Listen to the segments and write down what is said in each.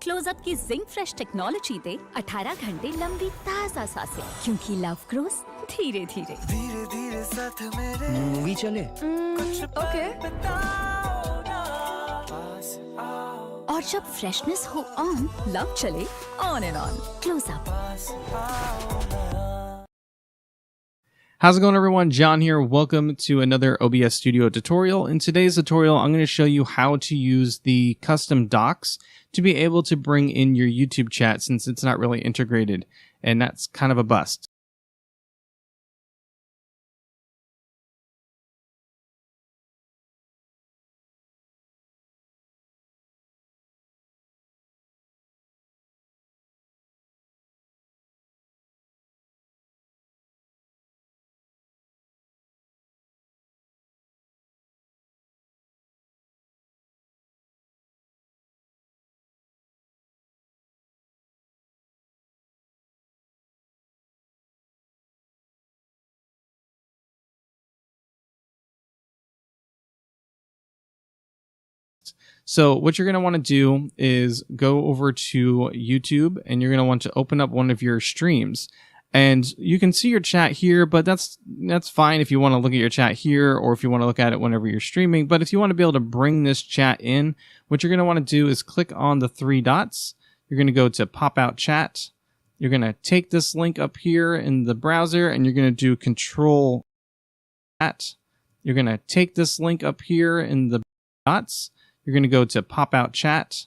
Close up की zinc fresh technology दे 18 घंटे लंबी ताजा सांसें, क्योंकि लव ग्रोस धीरे धीरे। धीरे धीरे साथ मेरे मूवी चले ओके। पास आओ, और जब फ्रेशनेस हो ऑन, लव चले ऑन एंड ऑन। क्लोजअप। पास आओ ना। How's it going, everyone? John here. Welcome to another OBS Studio tutorial. In today's tutorial, I'm going to show you how to use the custom docs to be able to bring in your YouTube chat, since it's not really integrated, and that's kind of a bust. So what you're going to want to do is go over to YouTube, and you're going to want to open up one of your streams. And you can see your chat here, but that's fine if you want to look at your chat here, or if you want to look at it whenever you're streaming. But if you want to be able to bring this chat in, what you're going to want to do is click on the three dots. You're going to go to pop out chat. You're going to take this link up here in the browser, and you're going to do control chat. You're going to take this link up here in the dots. You're going to go to pop out chat.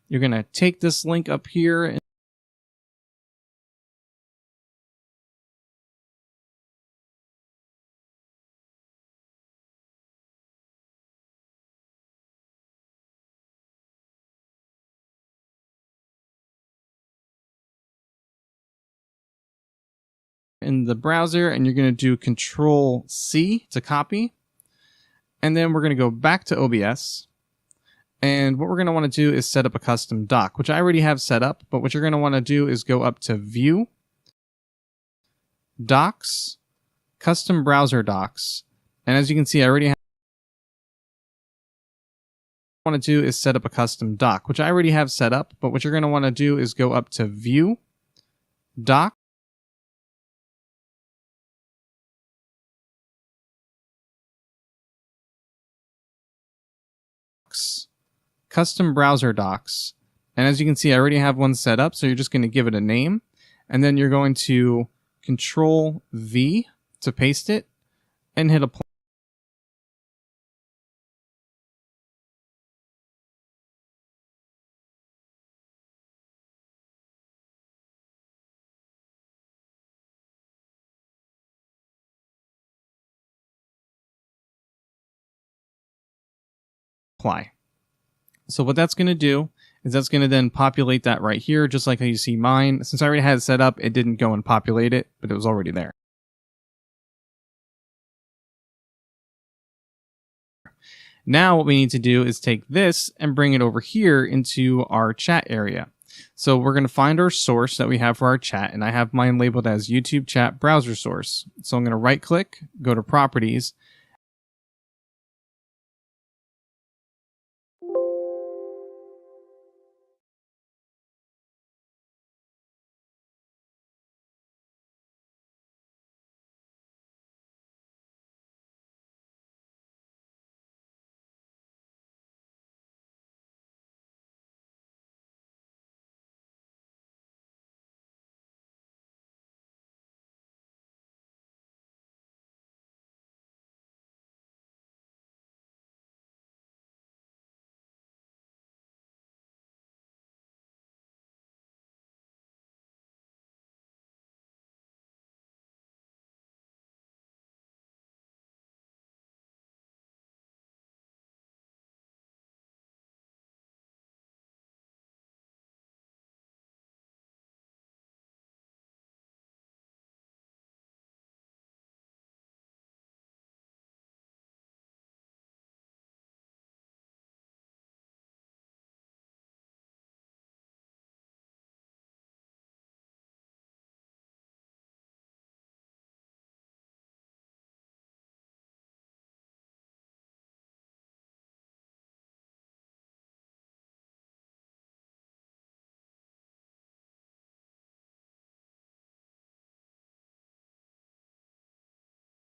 You're going to take this link up here. In the browser, and you're going to do control C to copy. And then we're going to go back to OBS. And what we're going to want to do is set up a custom doc, which I already have set up. But what you're going to want to do is go up to View, Docs, Custom Browser Docs. And as you can see, I already have. What I want to do is set up a custom doc, which I already have set up. But what you're going to want to do is go up to View, Doc, Custom Browser Docs. And as you can see, I already have one set up, so you're just going to give it a name. And then you're going to Control V to paste it and hit apply. So what that's going to do is that's going to then populate that right here, just like how you see mine. Since I already had it set up, it didn't go and populate it, but it was already there. Now what we need to do is take this and bring it over here into our chat area. So we're going to find our source that we have for our chat, and I have mine labeled as YouTube chat browser source. So I'm going to right click, go to properties,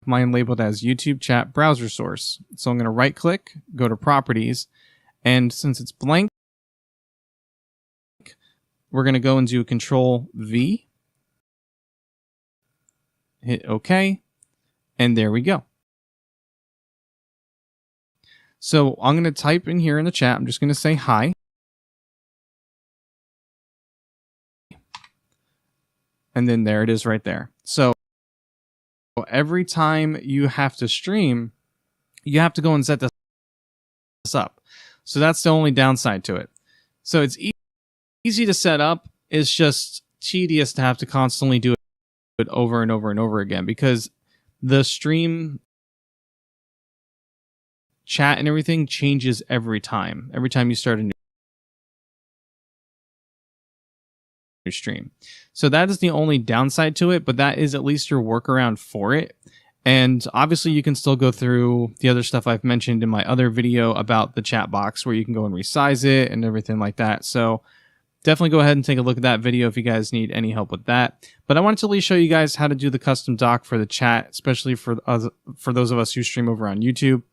mine labeled as YouTube chat browser source. So I'm going to right click, go to properties, and since it's blank, we're going to go and do Control V, hit OK, and there we go. So I'm going to type in here in the chat, I'm just going to say hi. And then there it is right there. So every time you have to stream, you have to go and set this up. So that's the only downside to it. So it's easy to set up. It's just tedious to have to constantly do it over and over and over again, because the stream chat and everything changes every time. Every time you start a new stream. So that is the only downside to it, but that is at least your workaround for it. And obviously you can still go through the other stuff I've mentioned in my other video about the chat box, where you can go and resize it and everything like that. So definitely go ahead and take a look at that video if you guys need any help with that. But I wanted to at least show you guys how to do the custom dock for the chat, especially for those of us who stream over on YouTube,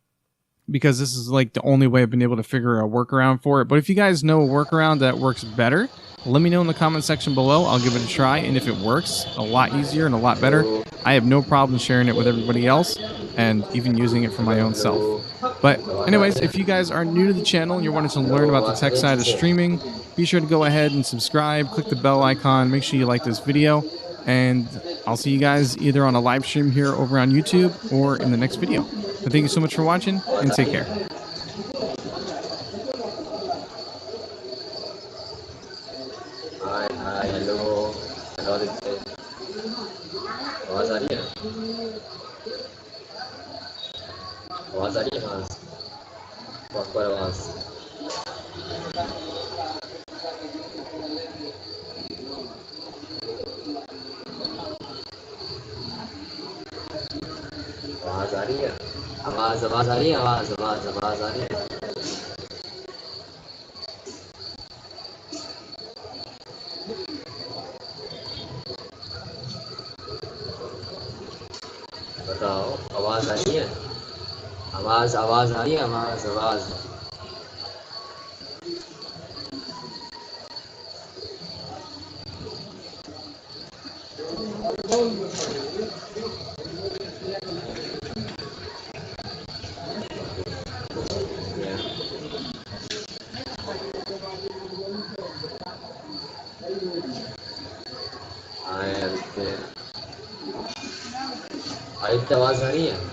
because this is like the only way I've been able to figure a workaround for it. But if you guys know a workaround that works better, let me know in the comment section below. I'll give it a try, and if it works a lot easier and a lot better, I have no problem sharing it with everybody else and even using it for my own self. But anyways, if you guys are new to the channel and you're wanting to learn about the tech side of streaming, be sure to go ahead and subscribe, click the bell icon, make sure you like this video, and I'll see you guys either on a live stream here over on YouTube or in the next video. But thank you so much for watching, and take care. Hello. आवाज आ रही है? आवाज आ रही है? Proper आवाज। आवाज आ रही है? आवाज आ रही है? आवाज आ रही है? बताओ, आवाज आ रही है? आवाज आ रही है? आवाज आवाज आ रही है?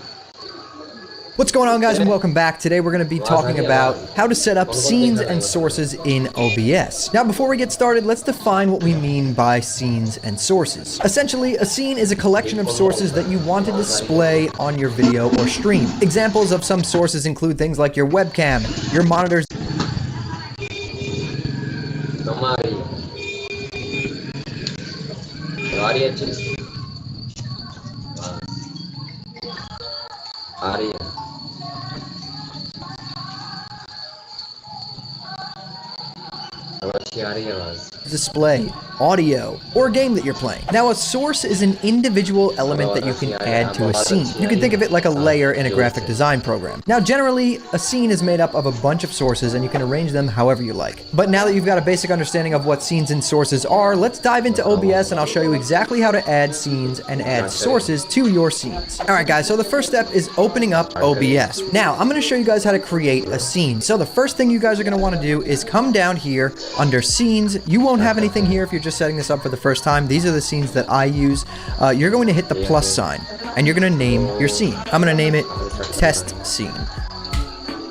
What's going on, guys, and welcome back. Today we're going to be talking about how to set up scenes and sources in OBS. Now, before we get started, let's define what we mean by scenes and sources. Essentially, a scene is a collection of sources that you want to display on your video or stream. Examples of some sources include things like your webcam, your monitors, आ रही है। आ रही है आवाज। display, audio, or a game that you're playing. Now, a source is an individual element that you can add to a scene. You can think of it like a layer in a graphic design program. Now, generally, a scene is made up of a bunch of sources, and you can arrange them however you like. But now that you've got a basic understanding of what scenes and sources are, let's dive into OBS, and I'll show you exactly how to add scenes and add sources to your scenes. Alright guys, so the first step is opening up OBS. Now, I'm going to show you guys how to create a scene. So the first thing you guys are going to want to do is come down here under Scenes. You won't have anything here if you're just setting this up for the first time. These are the scenes that I use. You're going to hit the plus sign, and you're going to name your scene. I'm going to name it Test Scene.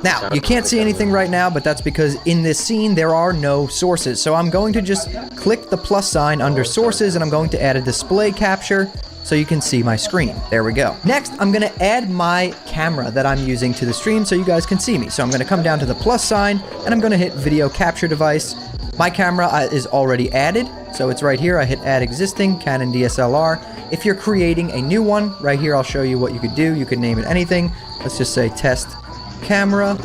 Now, you can't see anything right now, but that's because in this scene, there are no sources. So I'm going to just click the plus sign under Sources, and I'm going to add a display capture so you can see my screen. There we go. Next, I'm gonna add my camera that I'm using to the stream so you guys can see me. So I'm gonna come down to the plus sign, and I'm gonna hit Video Capture Device. My camera is already added, so it's right here. I hit Add Existing, Canon DSLR. If you're creating a new one, right here I'll show you what you could do. You could name it anything. Let's just say Test Camera.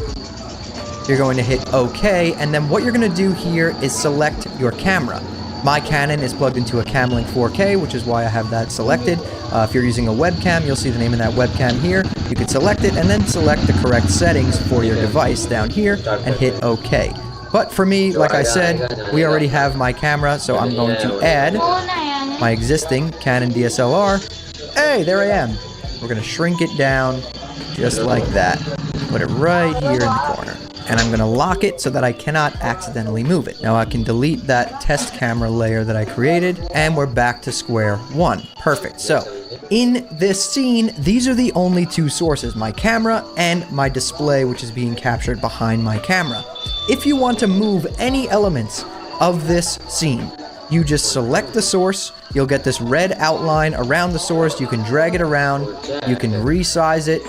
You're going to hit OK, and then what you're going to do here is select your camera. My Canon is plugged into a Camlink 4K, which is why I have that selected. If you're using a webcam, you'll see the name of that webcam here. You can select it and then select the correct settings for your device down here and hit OK. But for me, like I said, we already have my camera, so I'm going to add my existing Canon DSLR. Hey, there I am. We're going to shrink it down just like that. Put it right here in the corner. And I'm going to lock it so that I cannot accidentally move it. Now I can delete that test camera layer that I created, and we're back to square one. Perfect. So in this scene, these are the only two sources, my camera and my display, which is being captured behind my camera. If you want to move any elements of this scene, you just select the source, you'll get this red outline around the source, you can drag it around, you can resize it,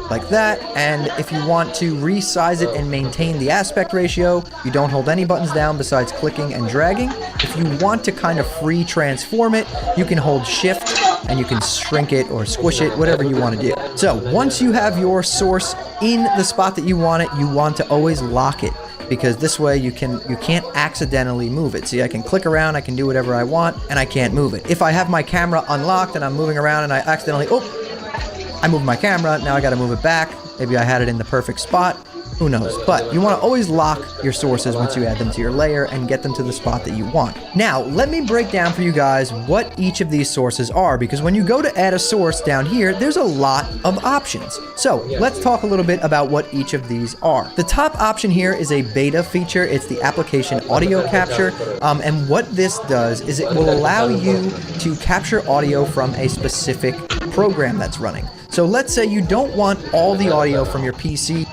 like that, and if you want to resize it and maintain the aspect ratio, you don't hold any buttons down besides clicking and dragging. If you want to kind of free transform it, you can hold shift and you can shrink it or squish it, whatever you want to do. So once you have your source in the spot that you want it, you want to always lock it, because this way you can't accidentally move it. See, I can click around, I can do whatever I want, and I can't move it. If I have my camera unlocked and I'm moving around and I accidentally, I moved my camera, now I gotta move it back. Maybe I had it in the perfect spot. Who knows? But you want to always lock your sources once you add them to your layer and get them to the spot that you want. Now, let me break down for you guys what each of these sources are, because when you go to add a source down here, there's a lot of options. So let's talk a little bit about what each of these are. The top option here is a beta feature. It's the application audio capture. And what this does is it will allow you to capture audio from a specific program that's running. So let's say you don't want all the audio from your PC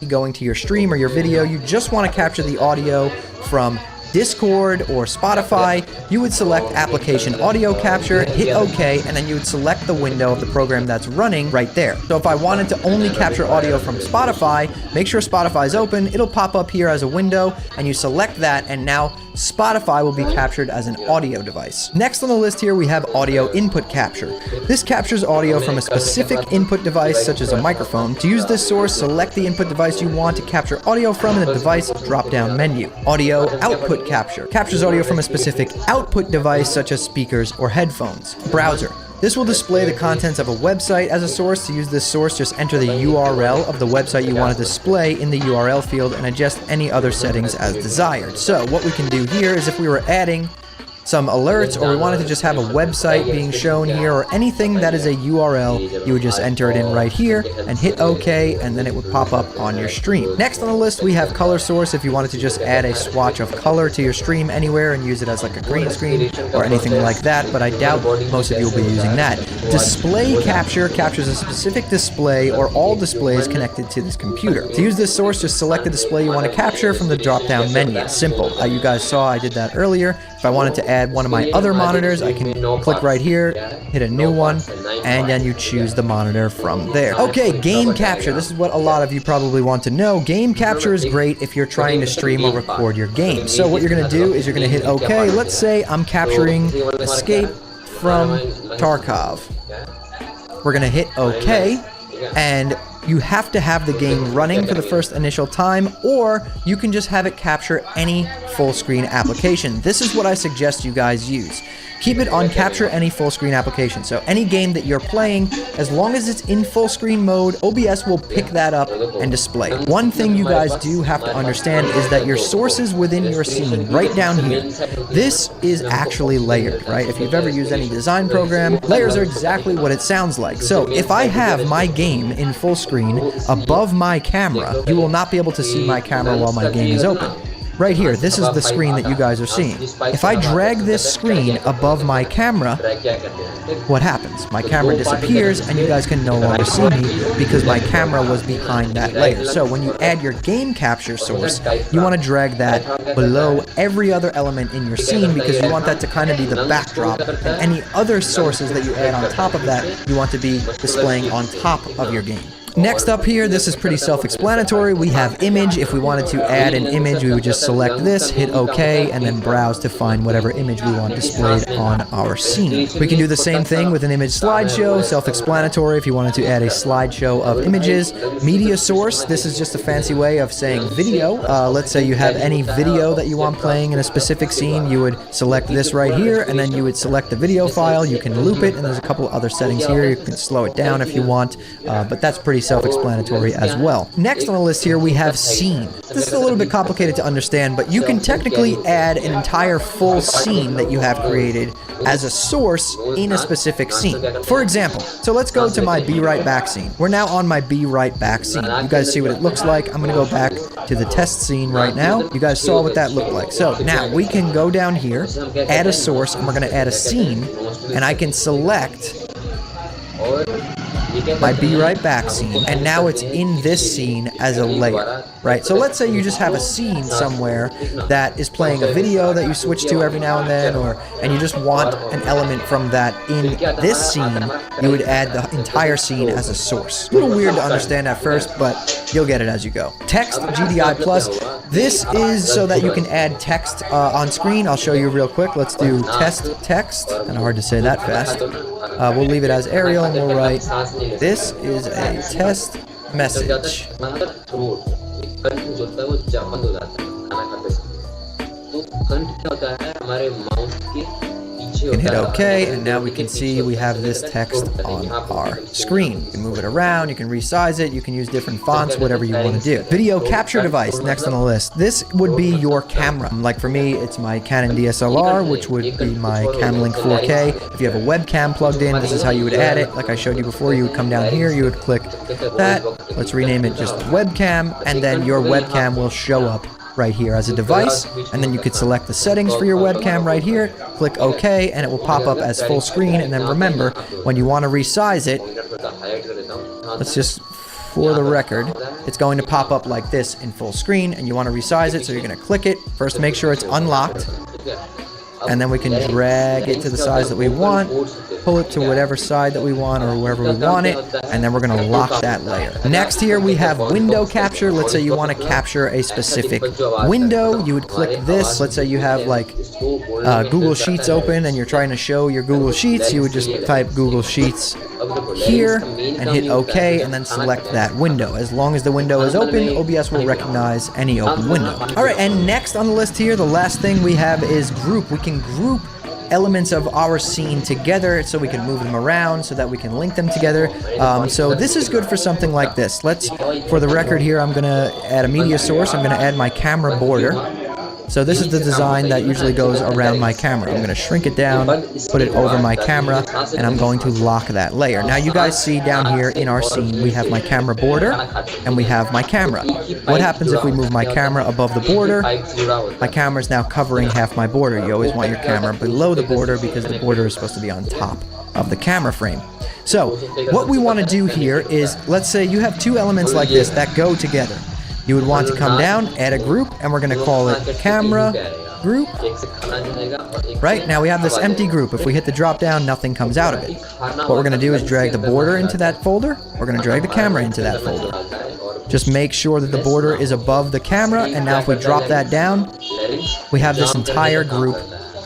going to your stream or your video, you just want to capture the audio from Discord or Spotify. You would select application audio capture, hit OK, and then you would select the window of the program that's running right there. So if I wanted to only capture audio from Spotify, make sure Spotify is open, it'll pop up here as a window, and you select that, and now Spotify will be captured as an audio device. Next on the list here, we have audio input capture. This captures audio from a specific input device, such as a microphone. To use this source, select the input device you want to capture audio from in the device drop-down menu. Audio output capture captures audio from a specific output device, such as speakers or headphones. Browser. This will display the contents of a website as a source. To use this source, just enter the URL of the website you want to display in the URL field and adjust any other settings as desired. So what we can do here is, if we were adding some alerts, or we wanted to just have a website being shown here, or anything that is a URL, you would just enter it in right here and hit OK, and then it would pop up on your stream. Next on the list, we have color source. If you wanted to just add a swatch of color to your stream anywhere and use it as like a green screen or anything like that, but I doubt most of you will be using that. Display capture captures a specific display or all displays connected to this computer. To use this source, just select the display you want to capture from the drop-down menu. It's simple. You guys saw I did that earlier. If I wanted to add one of my other monitors, I can click right here, hit a new one, and then you choose the monitor from there. Okay, game capture. This is what a lot of you probably want to know. Game capture is great if you're trying to stream or record your game. So what you're going to do is you're going to hit OK. Let's say I'm capturing Escape from Tarkov. We're going to hit OK, and you have to have the game running for the first initial time, or you can just have it capture any full screen application. This is what I suggest you guys use. Keep it on capture any full screen application. So any game that you're playing, as long as it's in full screen mode, OBS will pick that up and display it. One thing you guys do have to understand is that your sources within your scene, right down here, this is actually layered, right? If you've ever used any design program, layers are exactly what it sounds like. So if I have my game in full screen above my camera, you will not be able to see my camera while my game is open. Right here, this is the screen that you guys are seeing. If I drag this screen above my camera, what happens? My camera disappears and you guys can no longer see me because my camera was behind that layer. So when you add your game capture source, you want to drag that below every other element in your scene, because you want that to kind of be the backdrop, and any other sources that you add on top of that, you want to be displaying on top of your game. Next up here, this is pretty self-explanatory. We have image. If we wanted to add an image, we would just select this, hit OK, and then browse to find whatever image we want displayed on our scene. We can do the same thing with an image slideshow, self-explanatory if you wanted to add a slideshow of images. Media source, this is just a fancy way of saying video. Let's say you have any video that you want playing in a specific scene, you would select this right here, and then you would select the video file. You can loop it, and there's a couple other settings here. You can slow it down if you want, but that's pretty self-explanatory as well. Next on the list here, we have scene. This is a little bit complicated to understand, but you can technically add an entire full scene that you have created as a source in a specific scene. For example, so let's go to my Be Right Back scene. We're now on my Be Right Back scene. You guys see what it looks like. I'm going to go back to the test scene right now. You guys saw what that looked like. So now we can go down here, add a source, and we're going to add a scene, and I can select my Be Right Back scene, and now it's in this scene as a layer, right? So let's say you just have a scene somewhere that is playing a video that you switch to every now and then, and you just want an element from that in this scene. You would add the entire scene as a source. A little weird to understand at first, but you'll get it as you go. Text GDI plus. This is so that you can add text on screen. I'll show you real quick. Let's do test text. Kind of hard to say that fast. We'll leave it as Arial, and we'll write, this is a test message. You can hit OK, and now we can see we have this text on our screen. You can move it around, you can resize it, you can use different fonts, whatever you want to do. Video capture device, next on the list. This would be your camera. Like for me, it's my Canon DSLR, which would be my Camlink 4K. If you have a webcam plugged in, this is how you would add it. Like I showed you before, you would come down here, you would click that. Let's rename it just webcam, and then your webcam will show up right here as a device, and then you could select the settings for your webcam right here, click OK, and it will pop up as full screen. And then remember, when you want to resize it, let's just, for the record, it's going to pop up like this in full screen, and you want to resize it, so you're going to click it. First, make sure it's unlocked, and then we can drag it to the size that we want, pull it to whatever side that we want or wherever we want it, and then we're going to lock that layer. Next here we have window capture. Let's say you want to capture a specific window. You would click this. Let's say you have like Google Sheets open and you're trying to show your Google Sheets. You would just type Google Sheets here and hit OK, and then select that window. As long as the window is open, OBS will recognize any open window. Alright, and next on the list here, the last thing we have is group. We can group elements of our scene together so we can move them around, so that we can link them together. So this is good for something like this. Let's, for the record here, I'm going to add a media source. I'm going to add my camera border. So this is the design that usually goes around my camera. I'm going to shrink it down, put it over my camera, and I'm going to lock that layer. Now you guys see down here in our scene, we have my camera border, and we have my camera. What happens if we move my camera above the border? My camera is now covering half my border. You always want your camera below the border because the border is supposed to be on top of the camera frame. So what we want to do here is, let's say you have two elements like this that go together. You would want to come down, add a group, and we're going to call it camera group. Right, now we have this empty group. If we hit the drop down, nothing comes out of it. What we're going to do is drag the border into that folder. We're going to drag the camera into that folder. Just make sure that the border is above the camera, and now if we drop that down, we have this entire group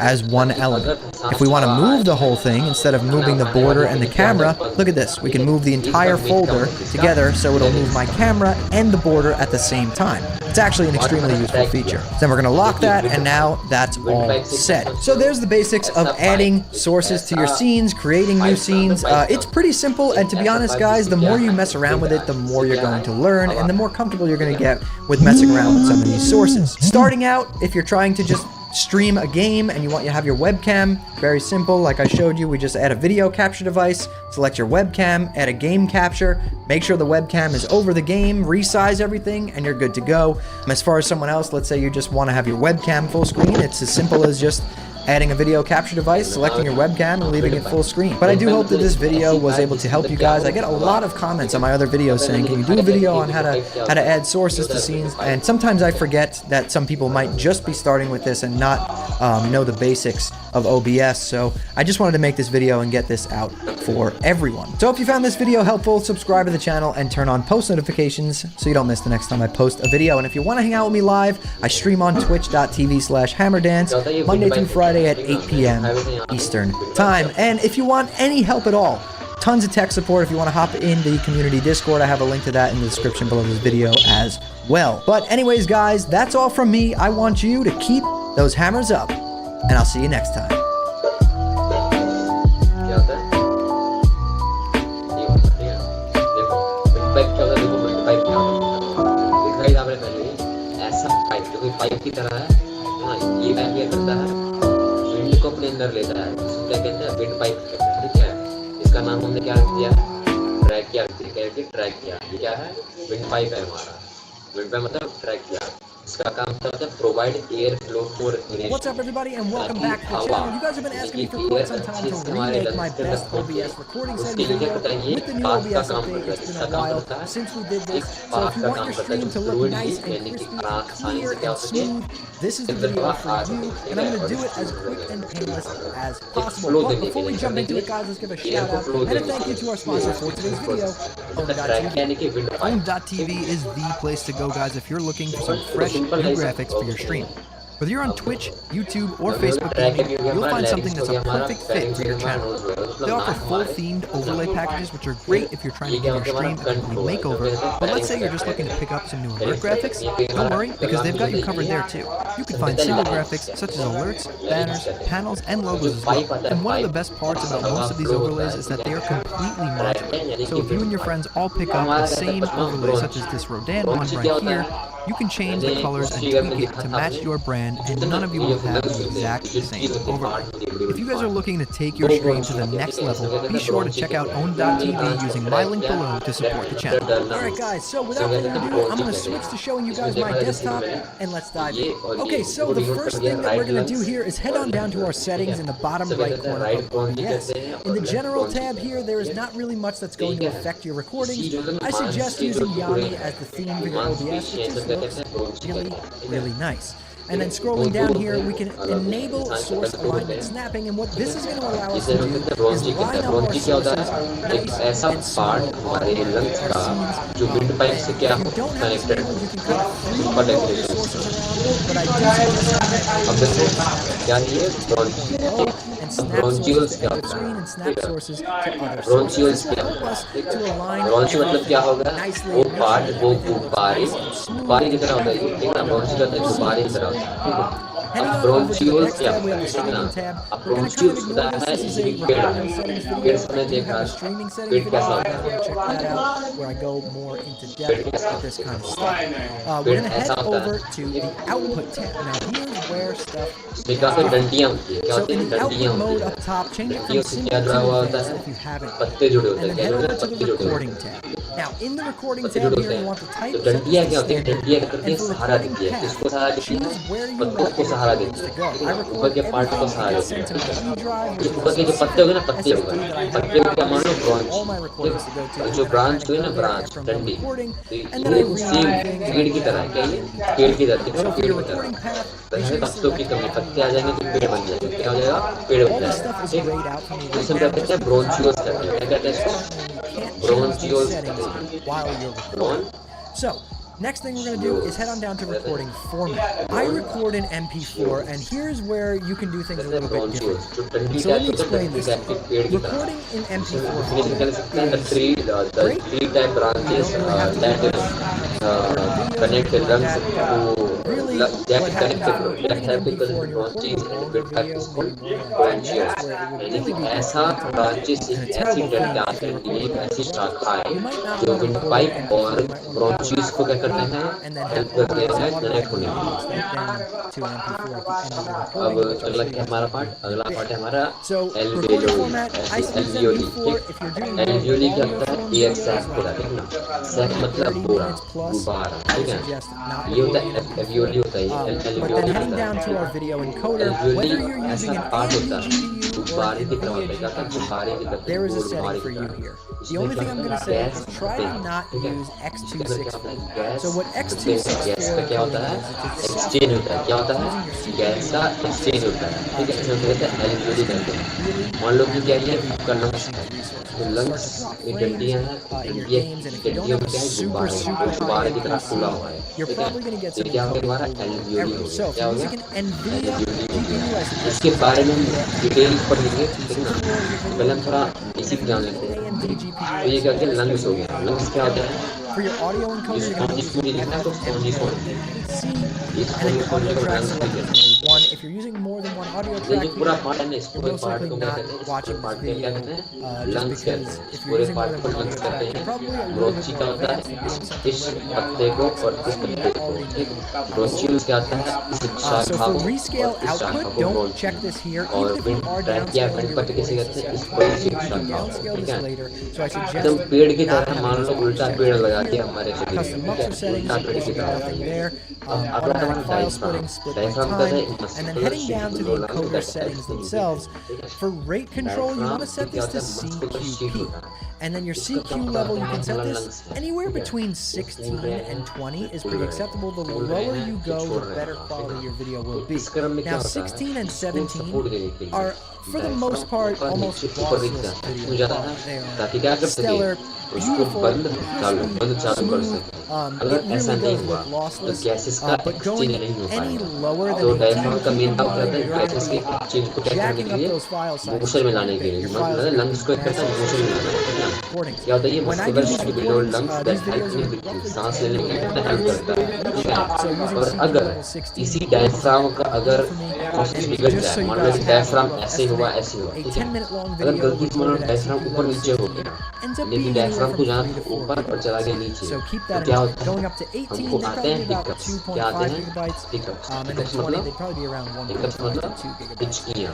as one element. If we want to move the whole thing, instead of moving the border and the camera, look at this. We can move the entire folder together, so it'll move my camera and the border at the same time. It's actually an extremely useful feature. Then we're going to lock that, and now that's all set. So there's the basics of adding sources to your scenes, creating new scenes. It's pretty simple, and to be honest, guys, the more you mess around with it, the more you're going to learn, and the more comfortable you're going to get with messing around with some of these sources. Starting out, if you're trying to just stream a game and you want to have your webcam, very simple. Like I showed you, we just add a video capture device, select your webcam, add a game capture, make sure the webcam is over the game, resize everything, and you're good to go. As far as someone else, let's say you just want to have your webcam full screen, it's as simple as just adding a video capture device, selecting your webcam, and leaving it full screen. But I do hope that this video was able to help you guys. I get a lot of comments on my other videos saying, can you do a video on how to add sources to scenes? And sometimes I forget that some people might just be starting with this and not know the basics of OBS. So I just wanted to make this video and get this out for everyone. So if you found this video helpful, subscribe to the channel and turn on post notifications so you don't miss the next time I post a video. And if you want to hang out with me live, I stream on twitch.tv/hammerdance Monday through Friday at 8 p.m. Eastern time. And if you want any help at all, tons of tech support. If you want to hop in the community Discord, I have a link to that in the description below this video as well. But anyways, guys, that's all from me. I want you to keep those hammers up, and I'll see you next time. क्या होता है? ये होता है, देखो pipe क्या होता है, देखो पाइप क्या होता है, दिखाई आपने पहले ही ऐसा पाइप जो कोई पाइप की तरह है ना, ये पाइप क्या करता है, विंड को अपने अंदर लेता है, इसको क्या कहते हैं, विंड पाइप कहते हैं, ठीक है? इसका नाम हमने क्या रख दिया, ट्रैक किया, ट्रैक किया, ये क्या है, विंड पाइप है हमारा, विंड पाइप मतलब ट्रैक किया, इसका काम होता है provide air flow for air. What's up, everybody, and welcome back to the channel. You guys have been asking me for quite some time to remake my best OBS recording setting video with the new OBS update. It's been a while since we did this, so if you want your stream to look nice and crispy and clear and smooth, this is the video for you, and I'm going to do it as quick and painless as possible. But before we jump into it, guys, let's give a shout out and a thank you to our sponsor for today's video, Own.tv. Own.tv is the place to go, guys, if you're looking for some fresh new graphics for your stream. Whether you're on Twitch, YouTube, or Facebook gaming, you'll find something that's a perfect fit for your channel. They offer full themed overlay packages, which are great if you're trying to give your stream a complete makeover. But let's say you're just looking to pick up some new alert graphics. Don't worry, because they've got you covered there too. You can find single graphics such as alerts, banners, panels, and logos as well. And one of the best parts about most of these overlays is that they are completely modular. So if you and your friends all pick up the same overlay, such as this Rodan one right here, you can change the colors and tweak it to match your brand, and none of you will have the exact same overlay. If you guys are looking to take your stream to the next level, be sure to check out Own.tv using my link below to support the channel. Alright guys, so without further ado, I'm going to switch to showing you guys my desktop, and let's dive in. Okay, so the first thing that we're going to do here is head on down to our settings in the bottom right corner of OBS. In the general tab here, there is not really much that's going to affect your recordings. I suggest using Yami as the theme for your OBS, which just looks really nice. And then scrolling down here, we can enable source alignment snapping, and what this is going to allow us to do is line up our sources nice and small while we our scenes. If you don't have this enabled, you can kind of freely move your sources around, but I do suggest and snap sources to other screen and snap sources to other sources. This will help us to align nicely and make sure that nice and smooth. Heading on over to the next tab, we have the streaming tab. We're going to kind of ignore this. This is a recording settings video. We have a streaming settings video. If you want to check that out, where I go more into depth with this kind of stuff. We're going to head over to the output tab. Now, here's where stuff is different. So in the output mode up top, change it from single to advanced if you haven't. And then head over to the recording tab. Now, in the recording tab here, you want to type set this to standard. And for recording path, choose where you want your recordings to go. I record everything that gets sent to my E drive, which is a specific SSD that I have. All my recordings to go to. I kind of go there from the recording, and then I rename things. So for your recording path, make sure you select all this stuff is grayed out for me right now. While you're recording. So, next thing we're going to do is head on down to recording format. I record in MP4, and here's where you can do things a little bit different. So let me explain this. Recording in MP4 format is great. connected runs to that connected branches and bit pipes called branches. यानी ऐसा branches ऐसी Dundas है एक ऐसी शाखा है जो wind pipe और branches को क्या करते हैं हेल्प करते हैं कनेक्ट होने में। अब अगला क्या हमारा पार्ट है हमारा एलवीओडी क्या होता है एक सैक को रखना सैक मतलब बोरा गुब्बारा, I ठीक would है? suggest not ये होता recording है an MP4. alveoli होता है, But then alveoli heading होता down है, to our video encoder, whether you're alveoli using ऐसा an पार्ट AMD होता है, GPU or गुब्बारे an की तरह होता है, क्या NVIDIA होता है? गुब्बारे की GPU, तरह, there is a goal setting गुब्बारे for की you तरह। here. The इसमें only क्या thing I'm होता going है? to say gas is try to not ठीक है? use इसके अंदर क्या होता है? X264. Gas So what gas का क्या होता X264 है? coding is, it's a exchange software होता है, क्या होता है? using your CPU गैस का एक्सचेंज होता है, ठीक है? to इसमें कहते हैं एलवीडी कहते हैं। मान लो कि क्या है, आपका लंग्स है, तो लंग्स ये डंडियां हैं, डंडियों में क्या है? गुब्बारे की तरह खुला हुआ है, you're ठीक है? probably going to get तो some ये क्या हो गया? हमारा encoding एलवीडी हो errors. गया, So if क्या हो you're गया? using an NVIDIA एलवीडी हो GPU, I गया। suggest इसके बारे में हम डिटेल पर लेंगे, ठीक है ना? for पहले हम थोड़ा बेसिक जान लेते हैं। AMD तो GPU. ये क्या हो गया? लंग्स हो गया। लंग्स क्या होता है? For your audio encoder, you're going to use spongy लिखना है तो spongy C, phone, and then your audio का track लंग्स select भी is कहते going to हैं। be one. If you're using more than one audio ये track जो पूरा here, पार्ट है ना, इस you're पूरे most पार्ट likely को क्या not कहते हैं? इस watching पूरे this पार्ट को क्या video कहते हैं? just लंग्स कहते because हैं। if इस you're पूरे using more पार्ट than को one लंग्स audio कहते track, you're हैं। probably a little bronchi bit क्या more होता है? advanced and इस doing something पत्ते को और इस something पत्ते you को, already ठीक? know. ब्रोंचियल्स क्या आता है? इस So शाखा for को rescale और इस शाखा output, को don't check bronchi, this here. और Even if you फिर are ट्रैक या downscaling फिर your पत्ते कैसे recording कहते हैं? इस system, बड़ी सी you can शाखा होता है, downscale ठीक this है? later. So I एकदम suggest पेड़ की not तरह having मान these लो all उल्टा checked पेड़ right लगा here. दिया हमारे शरीर Custom में, ठीक muxer है? settings, उल्टा पेड़ की basically तरह nothing है। there. अब Automatic file diaphragm, splitting, split by diaphragm का है time, and then muscular heading down to the sheet encoder settings themselves. For rate control, you want to set this to CQP. And then your CQ level, you can set this anywhere between 16 and 20 is pretty acceptable. The lower you go, the better quality your video will be. Now 16 and 17 are, for the most part, almost lossless video quality. They are stellar, beautiful, crispy, smooth. It really does look lossless, but going any lower तो than diaphragm 18, का main काम क्या you're होता है? going gases to के be change को check करने jacking के up लिए those file sizes. मोशन में लाने के लिए, Your मतलब files are लंग्स को एक करता है मोशन में लाना, ठीक है? recordings. क्या होता है? ये When I do muscular these sheet बिल्डो recordings, lungs these that videos help are in roughly सांस 10 लेने में minutes हेल्प करता है, ठीक है? So using और CQ अगर level 16 इसी डायफ्राम का अगर प्रोसेस and बिगड़ just so जाए, you मान लो guys कि have डायफ्राम a rough ऐसे हुआ estimate, ऐसे हुआ, a ठीक है? 10-minute long अगर video गलती से मान लो recorded at डायफ्राम CQ ऊपर level नीचे हो 16 गया, ends up लेकिन being anywhere डायफ्राम from को जहाँ 3 to 4 ऊपर और चला गया नीचे, So keep तो that in क्या mind. होता है? Going up to 18, हमको they're आते हैं probably about हिकअप्स, 2.5 क्या आते हैं? gigabytes. Hiccups, And then hiccups 20, मतलब they'd probably be around 1.5 hiccups to 2 मतलब gigabytes. हिचकियाँ,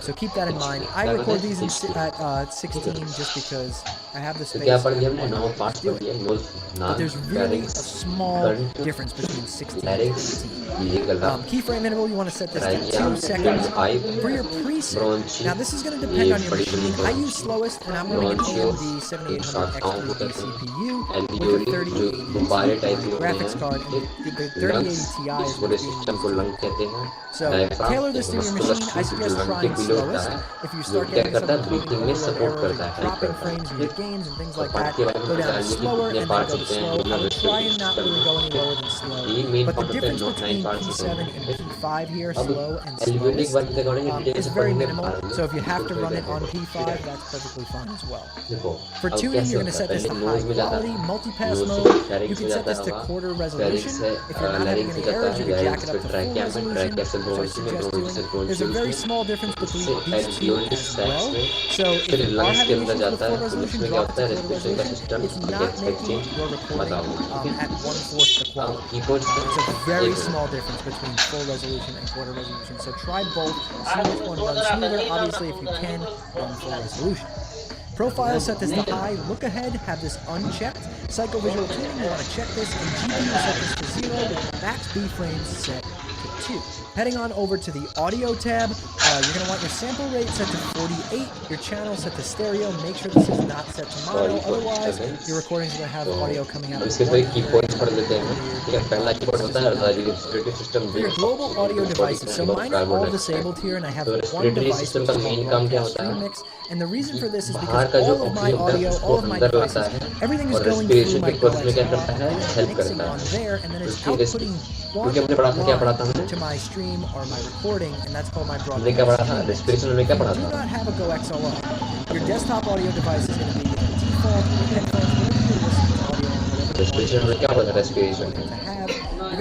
So keep that in mind. I क्या record कहते हैं? these हिचकियाँ। at 16 just because I have the तो space क्या पढ़ and लिया I हमने? wanna 9 पार्ट्स do पढ़ it. लिए, नोज, But नाक, there's really a larynx, small current, difference between 16 and larynx, 18. ये गला, Keyframe interval, you want to set this to trachea, 2 seconds. pipe, For your preset, bronchi, now this is going to depend on your बड़ी machine. I use bronchi, slowest, and I'm running an bronchioles, AMD 7800 शाखाओं को X3D कहते हैं, CPU with a alveoli, जो 3080 गुब्बारे type के होते graphics हैं, card, ठीक? and the 3080 लंग्स, Ti इस is पूरे being सिस्टम को used. लंग कहते हैं। So डायफ्राम tailor this एक to your muscular machine. I sheet जो suggest लंग के trying बिलो होता slowest. है, If you जो start क्या getting करता है? some ब्रीथिंग में coding सपोर्ट errors, करता है, हेल्प dropping करता है, frames in ठीक? your gains and things और like पार्ट that, के बारे में go down to बताइए कि slower कितने and then parts go to होते हैं, slow. कितना I would try and not really go any respiration lower than slow. ये मेन But the पार्ट होता है, difference 9 between पार्ट्स होते P7 हैं, and ठीक? P5 here, अब slow and एल्वियोलिक slowest, वाले अकॉर्डिंग डिटेल is से very पढ़ेंगे minimal. बाद में, So if you have to तो run फिर it on देखो, P5, that's perfectly fine as well. देखो For अब tuning, कैसे you're going to होता है? set this to पहले high नोज में जाता quality, है, multipass नोज mode. से You लैरिंक्स can में set जाता this है to हवा, quarter लैरिंक्स resolution. से If you're not having larynx से any जाता errors, है, you could jack larynx it पे up to full ट्रैकिया में, resolution, ट्रैकिया से which I ब्रोंची में, suggest ब्रोंची से doing. There's a very ब्रोंचियल्स में, small difference इससे between these two एल्वियोलिक as सैक्स well. में, So if फिर you are लंग्स के having अंदर issues with जाता है, full तो resolution, उसमें क्या drop it होता to है? quarter रेस्पिरेशन का resolution. System It's gas not का making एक्सचेंज your recording बताओ, ठीक है? at 1/4 the अब quality. कीबोर्ड्स It's a का very एक small difference between full resolution and quarter resolution. So try both. See which one runs smoother. Obviously, if you can, run full resolution. Profile set this to high. Look ahead, have this unchecked. Psychovisual tuning, you want to check this. And GPU set this to 0 with max B frames set to 2. Heading on over to the audio tab, you're going to want your sample rate set to 48, your channel set to stereo. Make sure this is not set to mono, otherwise your recordings are going to have audio coming out. अब इसके सभी की points पढ़ लेते हैं, ठीक है? पहला कीबोर्ड होता है respiratory system, For your global audio devices, so mine are all disabled here, and I have तो one respiratory device system which का is मेन called काम क्या Broadcast होता है? Remix, and the reason for this is बाहर because का जो all of my oxygen होता है audio, उसको all of my अंदर लाता devices, है everything is और going through रेस्पिरेशन my के प्रोसेस में क्या coax करता है? हेल्प mixing करता on है। there, and then it's उसकी outputting one क्योंकि हमने पढ़ा था, क्या पढ़ा था line हमने? to my stream or my recording, and that's called my हमने क्या पढ़ा था? broadcast. रेस्पिरेशन में क्या पढ़ा Do था? not have a Go XLR. Your desktop audio device is going to be either default, headphones, whatever you're listening to audio on, whatever respiration में क्या पढ़ा था? Respiration to have. You're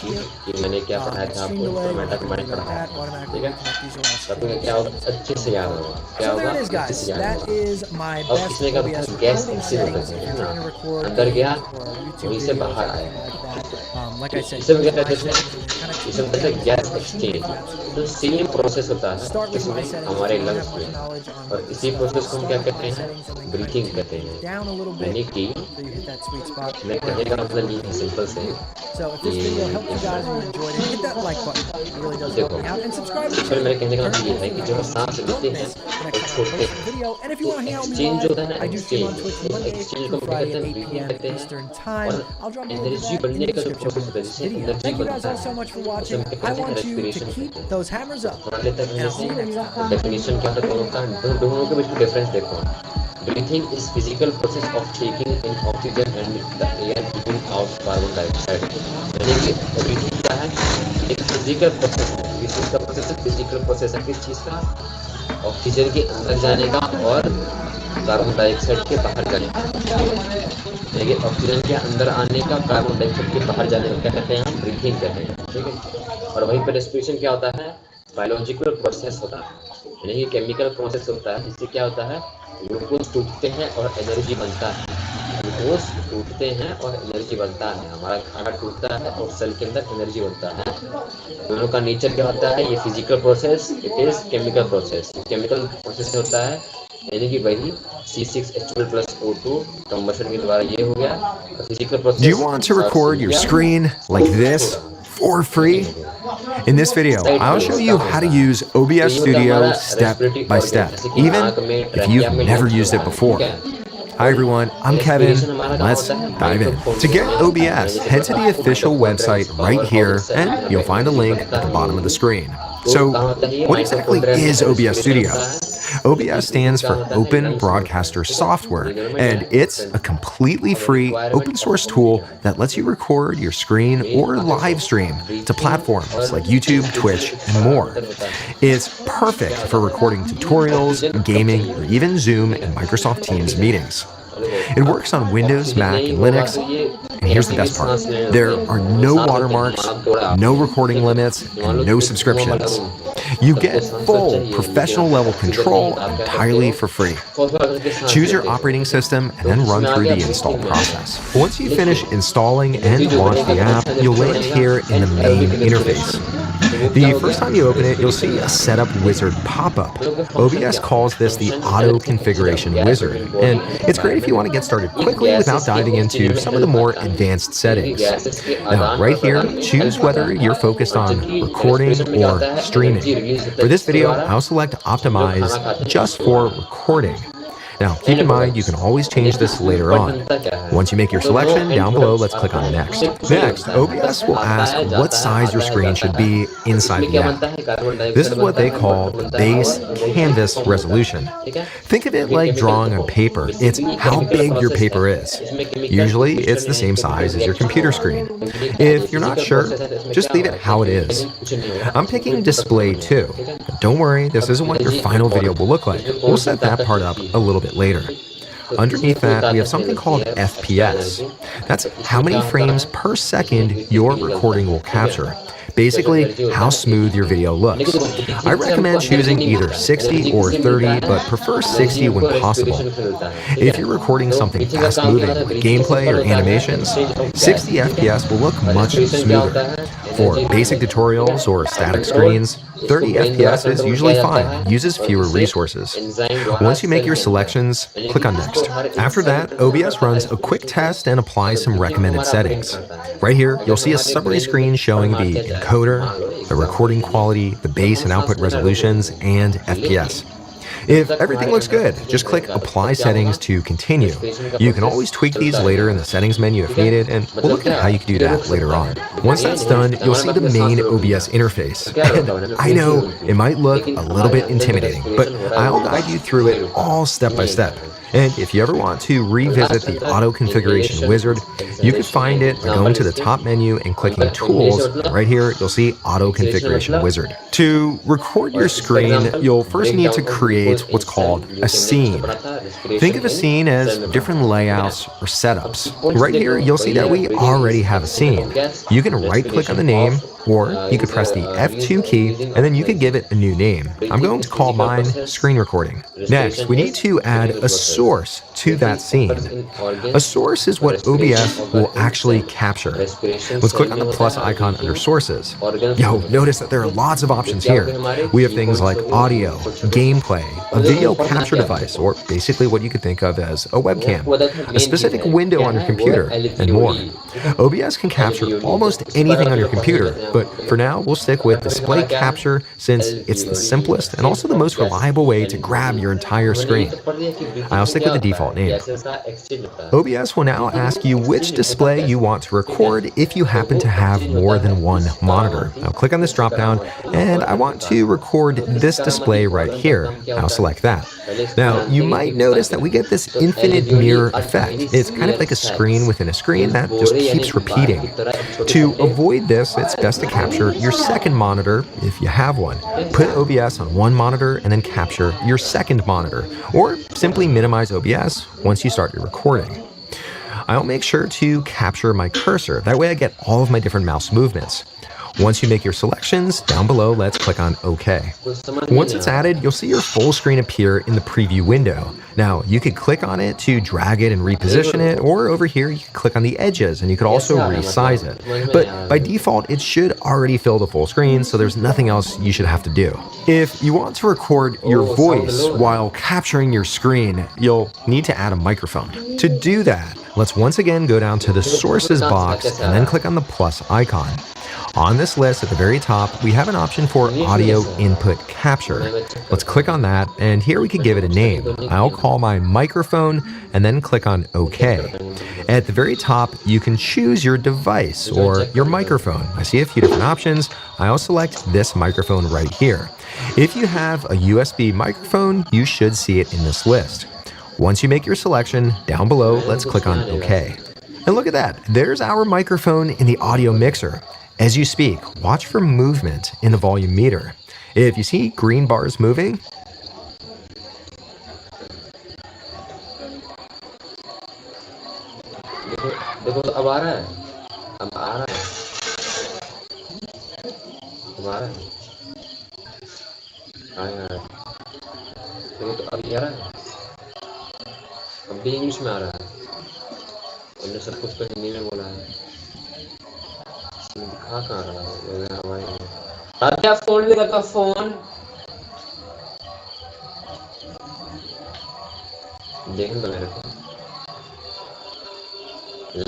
here. कि मैंने क्या पढ़ाया था Stream आपको delay, इन्फॉर्मेटिक like मैंने that, पढ़ाया था, automatically ठीक है? reconnect these OS तब तुम्हें क्या होगा, अच्छे से याद होगा, क्या So होगा, there it is, अच्छे guys. से याद That होगा। is my और best किसने का OBS gas recording exchange settings होता if है you're trying to ना, record अंदर गया games or YouTube वहीं से videos or बाहर anything आया। like that. Like I said, इसे use क्या my कहते settings हैं, and kind of इसे tweak कहते them हैं to gas your machine if exchange. you absolutely तो need to. सेम प्रोसेस होता है Start with my किसमें, settings if हमारे you don't lungs have much में, knowledge on और this इसी stuff. प्रोसेस को हम Start क्या with कहते my हैं, settings and then kind of breathing tweak कहते it हैं। down a little bit यानी कि so you hit that sweet spot. मैं कहने का मतलब ये है सिंपल से So if this video helped you guys and you enjoyed it, hit that like button. It really does help देखो me out. And subscribe to the simple channel. मेरे कहने का Turn मतलब ये on है कि जब हम सांस notifications so you लेते don't हैं miss the और next time I छोड़ते post a हैं, video. And if you तो want to hang out with me exchange जो live, होता है ना, I do stream on exchange, Twitch इस Monday एक्सचेंज through को हम क्या Friday कहते at हैं, 8 ब्रीथिंग p.m. कहते हैं। Eastern Time. और I'll drop a link to energy that in बनने the का जो description प्रोसेस below होता है this जिससे video. Energy Thank you guys बनता all so है, much for उसे watching. हम क्या I कहते हैं, want you to respiration keep कहते हैं। those hammers up. थोड़ा लेते And I'll see you next time. Definition क्या होता है दोनों का, दोनों के बीच में डिफरेंस देखो। Breathing is physical process of taking in oxygen and the air giving out carbon dioxide. यानी कि ब्रीथिंग क्या है, एक फिजिकल प्रोसेस है, जिसका प्रोसेस है, फिजिकल प्रोसेस है किस चीज़ का, ऑक्सीजन के अंदर जाने का और कार्बन डाइऑक्साइड के बाहर जाने का। देखिए ऑक्सीजन के अंदर आने का, कार्बन डाइऑक्साइड के बाहर जाने का क्या कहते हैं हम, ब्रीथिंग कहते हैं, ठीक है। और वहीं पर रेस्पिरेशन क्या होता है, बायोलॉजिकल प्रोसेस होता है, यानी कि केमिकल प्रोसेस होता है, जिससे क्या होता है, ग्लूकोज टूटते हैं और एनर्जी बनता है। ग्लूकोज टूटते हैं और एनर्जी बनता है, हमारा खाना टूटता है और सेल के अंदर एनर्जी बनता है। दोनों का नेचर क्या होता है, ये physical process, it is chemical process. Chemical process होता है यानी कि वही C6H12+O2 कंबशन के द्वारा ये हो गया। Physical process, Do you want to record your screen like this for free? In this video, I'll show you how to use OBS Studio step by step, even if you've never used it before. Hi everyone, I'm Kevin. Let's dive in. To get OBS, head to the official website right here, and you'll find a link at the bottom of the screen. So, what exactly is OBS Studio? OBS stands for Open Broadcaster Software, and it's a completely free open source tool that lets you record your screen or live stream to platforms like YouTube, Twitch, and more. It's perfect for recording tutorials, gaming, or even Zoom and Microsoft Teams meetings. It works on Windows, Mac, and Linux. And here's the best part. There are no watermarks, no recording limits, and no subscriptions. You get full professional level control entirely for free. Choose your operating system and then run through the install process. Once you finish installing and launch the app, you'll land here in the main interface. The first time you open it, you'll see a setup wizard pop-up. OBS calls this the auto configuration wizard, and it's great if you want to get started quickly without diving into some of the more advanced settings. Now, right here, choose whether you're focused on recording or streaming. For this video, I'll select Optimize just for recording. Now, keep in mind, you can always change this later on. Once you make your selection, down below, let's click on Next. Next, OBS will ask what size your screen should be inside the app. This is what they call base canvas resolution. Think of it like drawing on paper. It's how big your paper is. Usually, it's the same size as your computer screen. If you're not sure, just leave it how it is. I'm picking Display 2. Don't worry, this isn't what your final video will look like. We'll set that part up a little bit later. Underneath that, we have something called FPS. That's how many frames per second your recording will capture. Basically, how smooth your video looks. I recommend choosing either 60 or 30, but prefer 60 when possible. If you're recording something fast-moving like gameplay or animations, 60 FPS will look much smoother. For basic tutorials or static screens, 30 FPS is usually fine and uses fewer resources. Once you make your selections, click on Next. After that, OBS runs a quick test and applies some recommended settings. Right here, you'll see a summary screen showing the encoder, the recording quality, the base and output resolutions, and FPS. If everything looks good, just click Apply Settings to continue. You can always tweak these later in the settings menu if needed, and we'll look at how you can do that later on. Once that's done, you'll see the main OBS interface. And I know it might look a little bit intimidating, but I'll guide you through it all step by step. And if you ever want to revisit the auto configuration wizard, you can find it by going to the top menu and clicking Tools. Right here, you'll see Auto Configuration Wizard. To record your screen, you'll first need to create what's called a scene. Think of a scene as different layouts or setups. Right here, you'll see that we already have a scene. You can right-click on the name, or you could press the F2 key, and then you could give it a new name. I'm going to call mine Screen Recording. Next, we need to add a source to that scene. A source is what OBS will actually capture. Let's click on the plus icon under Sources. Yo, notice that there are lots of options here. We have things like audio, gameplay, a video capture device, or basically what you could think of as a webcam, a specific window on your computer, and more. OBS can capture almost anything on your computer, but for now, we'll stick with display capture since it's the simplest and also the most reliable way to grab your entire screen. I'll stick with the default name. OBS will now ask you which display you want to record if you happen to have more than one monitor. I'll click on this dropdown, and I want to record this display right here. I'll select that. Now, you might notice that we get this infinite mirror effect. It's kind of like a screen within a screen that just keeps repeating. To avoid this, it's best to capture your second monitor if you have one. Put OBS on one monitor and then capture your second monitor, or simply minimize OBS once you start your recording. I'll make sure to capture my cursor, that way I get all of my different mouse movements. Once you make your selections, down below, let's click on OK. Once it's added, you'll see your full screen appear in the preview window. Now, you could click on it to drag it and reposition it, or over here, you can click on the edges and you could also resize it. But by default, it should already fill the full screen, so there's nothing else you should have to do. If you want to record your voice while capturing your screen, you'll need to add a microphone. To do that, let's once again go down to the sources box and then click on the plus icon. On this list at the very top, we have an option for audio input capture. Let's click on that, and here we could give it a name. I'll call my microphone and then click on OK. At the very top, you can choose your device or your microphone. I see a few different options. I'll select this microphone right here. If you have a USB microphone, you should see it in this list. Once you make your selection, down below, let's click on OK. And look at that, there's our microphone in the audio mixer. As you speak, watch for movement in the volume meter. If you see green bars moving, देखो अब आ रहा है, अब आ रहा है, अब आ रहा है, आ रहा है, देखो तो अब ये आ रहा है, अब भी इंग्लिश में आ रहा है, हमने सब कुछ तो हिंदी में बोला है, इसमें दिखा कहाँ रहा है, हमारे तात्या फोन भी रखा फोन, देखने तो मेरे को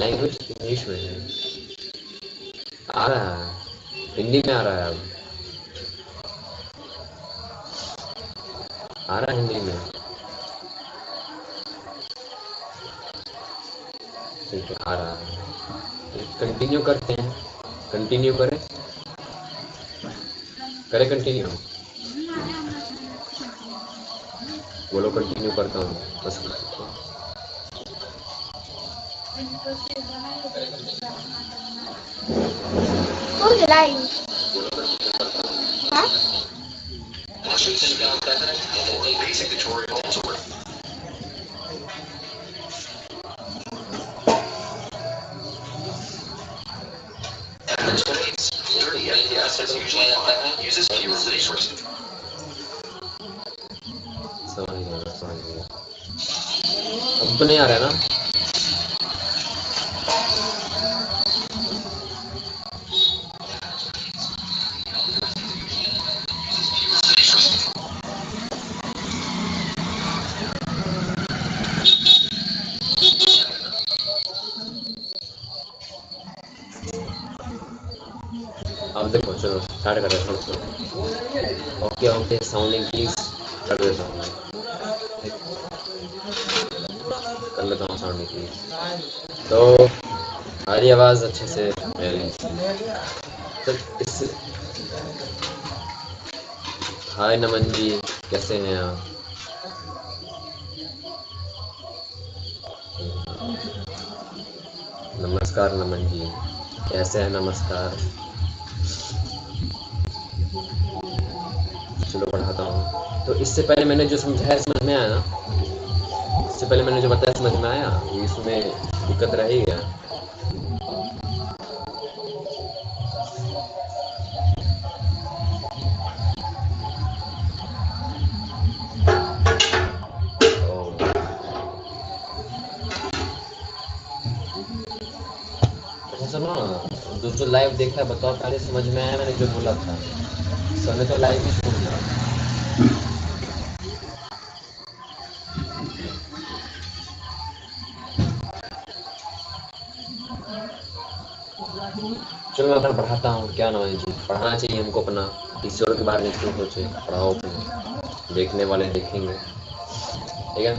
लैंग्वेज इंग्लिश में है, आ रहा है, हिंदी में आ रहा है, अब आ रहा है हिंदी में, ठीक है आ रहा है, कंटिन्यू करते हैं, कंटिन्यू करें, करें कंटिन्यू, बोलो कंटिन्यू करता हूँ बस। Who's lying? Huh? अब तो नहीं आ रहा है ना, अब देखो चलो स्टार्ट कर देता हूँ। ओके ओके साउंडिंग प्लीज कर देता हूँ, कर लेता हूँ साउंडिंग प्लीज। तो आ रही आवाज़ अच्छे से मेरी, तो इस हाय नमन जी कैसे हैं आप? नमस्कार नमन जी कैसे हैं? नमस्कार, चलो पढ़ाता हूँ। तो इससे पहले मैंने जो समझाया समझ में आया ना, इससे पहले मैंने जो बताया समझ में आया, इसमें दिक्कत रही क्या? सुनो जो लाइव देखा है बताओ पहले समझ में आया मैंने जो बोला था? मैंने तो लाइव ही सुन लिया। चलो मैं अपना पढ़ाता हूँ, क्या ना जी पढ़ाना चाहिए हमको अपना, ईश्वर के बारे में क्यों सोचे, पढ़ाओ अपने, देखने वाले देखेंगे, ठीक है।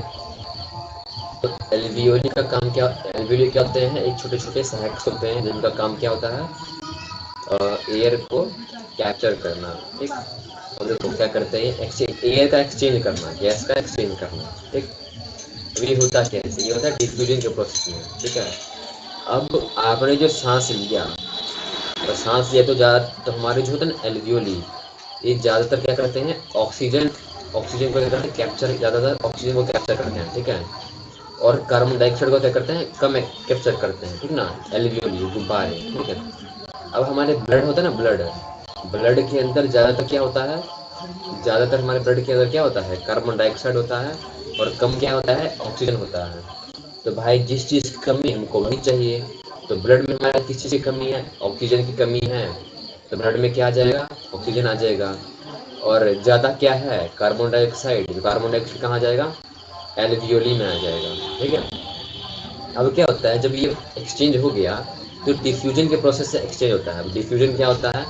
तो एल्वियोली का काम क्या, एल्वियोली क्या होते हैं? एक छोटे छोटे सैक्स होते हैं जिनका काम क्या होता है, एयर को कैप्चर करना, ठीक। और देखो क्या करते हैं, एक्सचेंज, एयर का एक्सचेंज करना, गैस का एक्सचेंज करना, ठीक। ये होता कैसे? ये होता है डिफ्यूजन के प्रोसेस में, ठीक है। अब आपने जो सांस लिया, और सांस लिया तो ज़्यादा, तो हमारे जो होता है ना एल्वियोली, ये ज़्यादातर क्या करते हैं, ऑक्सीजन ऑक्सीजन को क्या करते हैं, कैप्चर, ज़्यादातर ऑक्सीजन को कैप्चर करते हैं, ठीक है। और कार्बन डाइऑक्साइड को क्या करते हैं, कम कैप्चर करते हैं, ठीक ना, एल्वियोली, गुब्बारे, ठीक है। अब हमारे ब्लड होता है ना, ब्लड ब्लड के अंदर ज़्यादातर क्या होता है, ज़्यादातर हमारे ब्लड के अंदर क्या होता है, कार्बन डाइऑक्साइड होता है, और कम क्या होता है, ऑक्सीजन होता है। तो भाई जिस चीज़ की कमी हमको वही चाहिए। तो ब्लड में हमारा किस चीज़ की कमी है, ऑक्सीजन की कमी है, तो ब्लड में क्या आ जाएगा, ऑक्सीजन आ जाएगा। और ज़्यादा क्या है, कार्बन डाइऑक्साइड, तो कार्बन डाइऑक्साइड कहाँ जाएगा, एल्वियोली में आ जाएगा, ठीक है। अब क्या होता है, जब ये एक्सचेंज हो गया तो डिफ्यूजन के प्रोसेस से एक्सचेंज होता है। डिफ्यूजन क्या होता है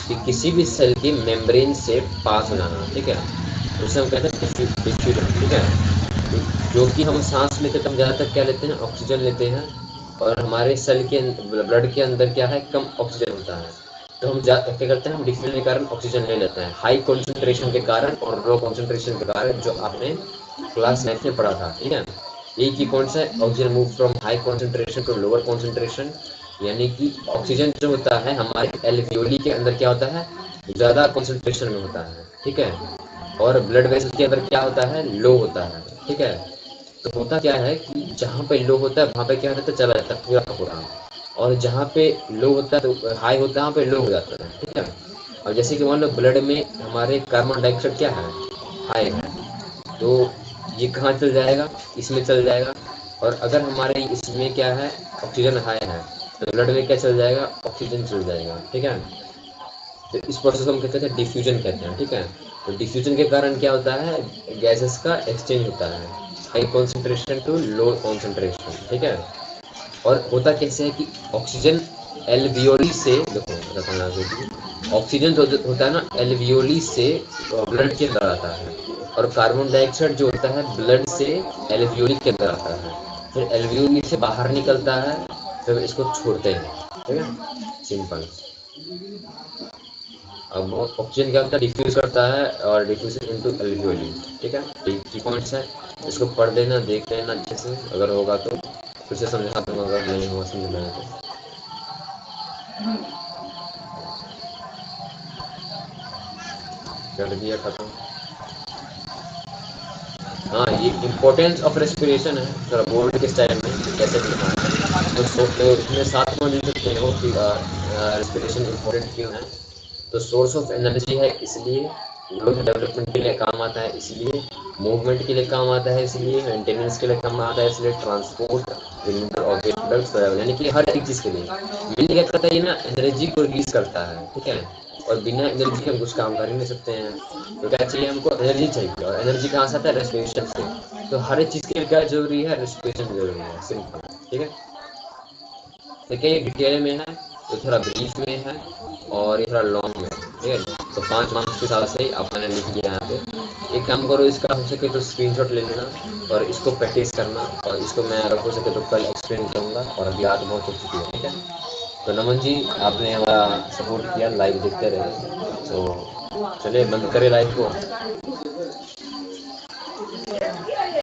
कि किसी भी सेल की मेम्ब्रेन से पास हो जाना, ठीक है, उसे हम कहते हैं डिफ्यूजन, ठीक है। जो कि हम सांस लेते हैं तो हम ज़्यादातर क्या लेते हैं, ऑक्सीजन लेते हैं, और हमारे सेल के ब्लड के अंदर क्या है, कम ऑक्सीजन होता है। तो हम क्या करते हैं, हम डिफ्यूजन के कारण ऑक्सीजन ले लेते हैं, हाई कॉन्सेंट्रेशन के कारण और लो कॉन्सेंट्रेशन के कारण, जो आपने क्लास 9 में पढ़ा था, ठीक है। एक ही कौन सा है, oxygen move from high concentration to lower concentration, यानी कि ऑक्सीजन जो होता है हमारे एल्वियोली के अंदर क्या होता है, ज़्यादा कॉन्सेंट्रेशन में होता है, ठीक है। और ब्लड वेसल के अंदर क्या होता है, लो होता है, ठीक है। तो होता क्या है कि जहाँ पे लो होता है वहाँ पे क्या होता है, चला जाता है पूरा का पूरा, और जहाँ पे लो होता है तो हाई होता है, वहाँ पे लो हो जाता है, ठीक है। और जैसे कि मान लो ब्लड में हमारे कार्बन डाइऑक्साइड क्या है, हाई है, तो ये कहाँ चल जाएगा, इसमें चल जाएगा। और अगर हमारे इसमें क्या है, ऑक्सीजन हाई है, तो ब्लड में क्या चल जाएगा, ऑक्सीजन चल जाएगा, ठीक है। तो इस प्रोसेस को हम कहते हैं डिफ्यूजन कहते हैं, ठीक है। तो डिफ्यूजन के कारण क्या होता है, गैसेस का एक्सचेंज होता है, high concentration to low concentration, ठीक है। और होता कैसे है कि ऑक्सीजन एल्वियोली से, देखो बताता हूँ आपको, ऑक्सीजन जो होता है ना एल्वियोली से ब्लड के अंदर आता है, और कार्बन डाइऑक्साइड जो होता है ब्लड से एल्वियोली के अंदर आता है, फिर एल्वियोली से बाहर निकलता है, फिर इसको छोड़ते हैं, ठीक है, सिंपल। अब ऑक्सीजन क्या होता है, डिफ्यूज करता है, और डिफ्यूज इनटू एल्वियोली, ठीक है। ये पॉइंट्स है, इसको पढ़ लेना, देख लेना अच्छे से, अगर होगा तो फिर से समझा दूंगा, अगर नहीं हुआ समझ में आया तो। कर दिया खत्म। हाँ, ये इम्पोर्टेंस ऑफ रेस्पिरेशन है, थोड़ा बोर्ड के स्टाइल में कैसे लिखना है, तो इसमें साथ में लिख सकते हो कि रेस्पिरेशन इम्पोर्टेंट क्यों है। तो सोर्स ऑफ एनर्जी है इसलिए, ग्रोथ डेवलपमेंट के लिए काम आता है इसलिए, मूवमेंट के लिए काम आता है इसलिए, मेंटेनेंस के लिए काम आता है इसलिए, transport, removal of waste products, यानी कि हर एक चीज़ के लिए। मेनली क्या करता है ये ना, एनर्जी को रिलीज करता है, ठीक है। और बिना एनर्जी के हम कुछ काम कर ही नहीं सकते हैं। तो क्या चाहिए हमको, एनर्जी चाहिए, और एनर्जी कहाँ से आता है, रेस्पिरेशन से। तो हर एक चीज़ के लिए क्या जरूरी है, रेस्पिरेशन जरूरी है, सिंपल, ठीक है। देखिए ये डिटेल में है, ये थोड़ा ब्रीफ में है, और ये थोड़ा लॉन्ग में है, ठीक है। तो 5 मार्क्स के हिसाब से आपने लिख दिया यहाँ पे। एक काम करो, इसका हो सके तो स्क्रीनशॉट ले लेना, और इसको प्रैक्टिस करना, और इसको मैं अगर हो सके तो कल एक्सप्लेन करूँगा, और अभी आज बहुत हो चुकी है, ठीक है। तो नमन जी, आपने हमारा सपोर्ट किया, लाइव देखते रहे, तो चलिए बंद करें लाइव को।